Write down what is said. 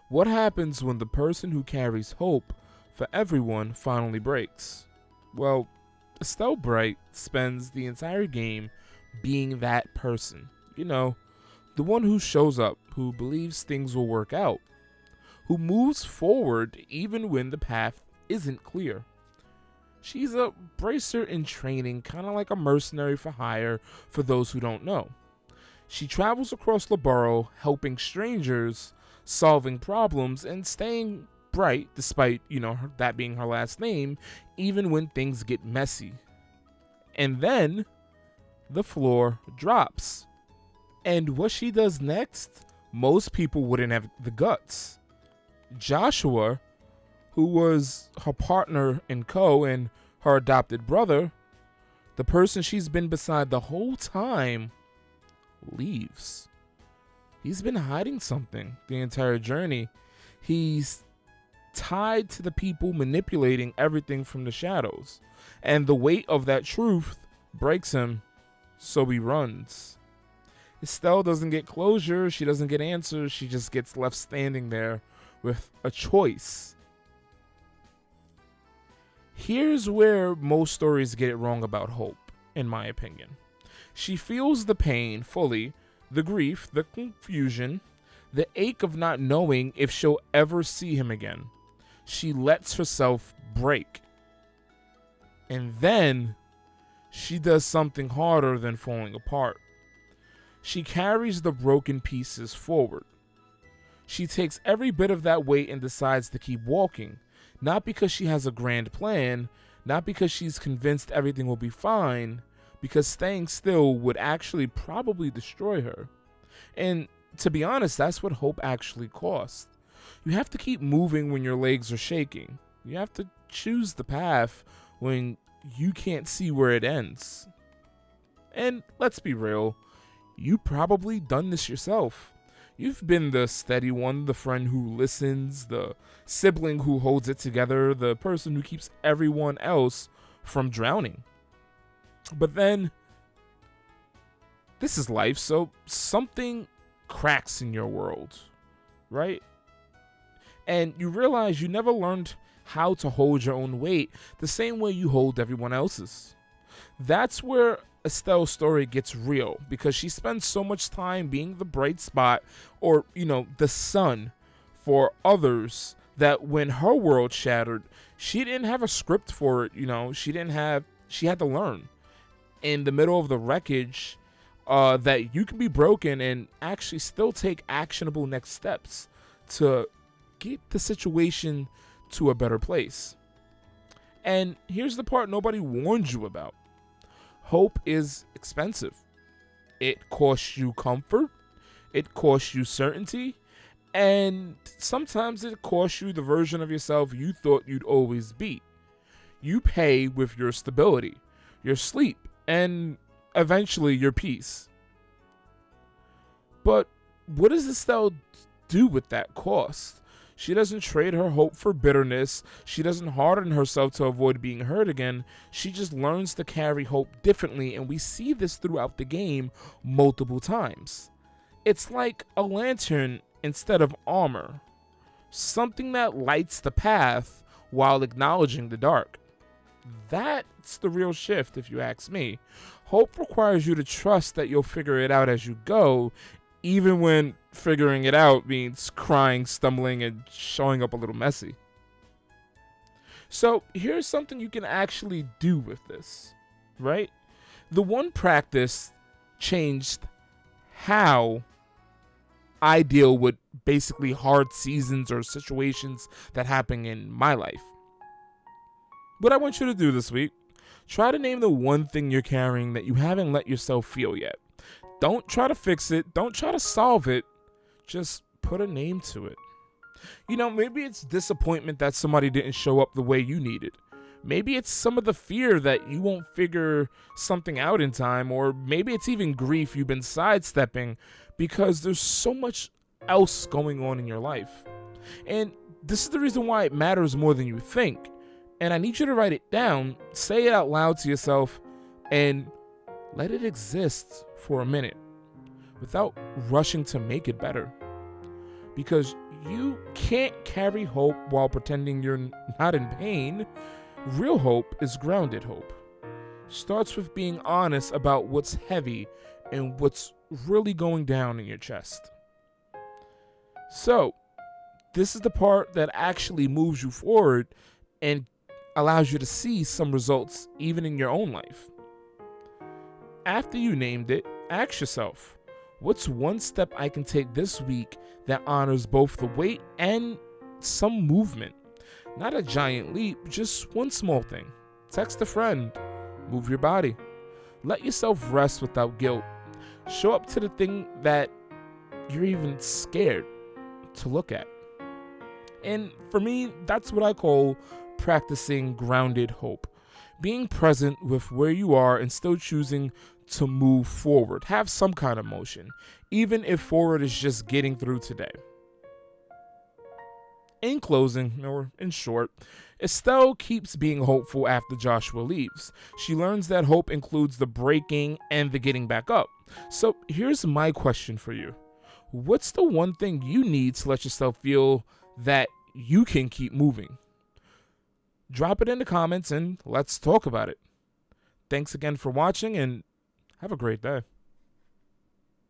What happens when the person who carries hope for everyone finally breaks? Well, Estelle Bright spends the entire game being that person. You know, the one who shows up, who believes things will work out, who moves forward even when the path isn't clear. She's a bracer in training, kind of like a mercenary for hire for those who don't know. She travels across the borough, helping strangers, solving problems, and staying bright despite, that being her last name, even when things get messy. And then the floor drops. And what she does next, most people wouldn't have the guts. Joshua, who was her partner in and her adopted brother, the person she's been beside the whole time, leaves. He's been hiding something the entire journey. He's tied to the people manipulating everything from the shadows. And the weight of that truth breaks him, so he runs. Estelle doesn't get closure, she doesn't get answers, she just gets left standing there with a choice. Here's where most stories get it wrong about Hope, in my opinion. She feels the pain fully, the grief, the confusion, the ache of not knowing if she'll ever see him again. She lets herself break. And then she does something harder than falling apart. She carries the broken pieces forward. She takes every bit of that weight and decides to keep walking, not because she has a grand plan, not because she's convinced everything will be fine, because staying still would actually probably destroy her. And to be honest, that's what hope actually costs. You have to keep moving when your legs are shaking. You have to choose the path when you can't see where it ends. And let's be real, you probably done this yourself. You've been the steady one, the friend who listens, the sibling who holds it together, the person who keeps everyone else from drowning. But then, this is life, so something cracks in your world, right? And you realize you never learned how to hold your own weight the same way you hold everyone else's. That's where Estelle's story gets real, because she spends so much time being the bright spot or, the sun for others that when her world shattered, she didn't have a script for it, she had to learn in the middle of the wreckage that you can be broken and actually still take actionable next steps to get the situation to a better place. And here's the part nobody warned you about. Hope is expensive. It costs you comfort, it costs you certainty, and sometimes it costs you the version of yourself you thought you'd always be. You pay with your stability, your sleep, and eventually your peace. But what does Estelle do with that cost? She doesn't trade her hope for bitterness. She doesn't harden herself to avoid being hurt again. She just learns to carry hope differently, and we see this throughout the game multiple times. It's like a lantern instead of armor. Something that lights the path while acknowledging the dark. That's the real shift, if you ask me. Hope requires you to trust that you'll figure it out as you go, even when figuring it out means crying, stumbling, and showing up a little messy. So here's something you can actually do with this, right? The one practice changed how I deal with basically hard seasons or situations that happen in my life. What I want you to do this week, try to name the one thing you're carrying that you haven't let yourself feel yet. Don't try to fix it. Don't try to solve it. Just put a name to it. Maybe it's disappointment that somebody didn't show up the way you needed. Maybe it's some of the fear that you won't figure something out in time, or maybe it's even grief you've been sidestepping because there's so much else going on in your life. And this is the reason why it matters more than you think. And I need you to write it down, say it out loud to yourself, and let it exist for a minute without rushing to make it better. Because You can't carry hope while pretending you're not in pain. Real hope is grounded hope. Starts with being honest about what's heavy and what's really going down in your chest. So, this is the part that actually moves you forward and allows you to see some results even in your own life. After you named it, ask yourself, what's one step I can take this week that honors both the weight and some movement? Not a giant leap, just one small thing. Text a friend. Move your body. Let yourself rest without guilt. Show up to the thing that you're even scared to look at. And for me, that's what I call practicing grounded hope. Being present with where you are and still choosing to move forward. Have some kind of motion, even if forward is just getting through today. In closing, or in short, Estelle keeps being hopeful after Joshua leaves. She learns that hope includes the breaking and the getting back up. So here's my question for you. What's the one thing you need to let yourself feel that you can keep moving? Drop it in the comments and let's talk about it. Thanks again for watching and have a great day.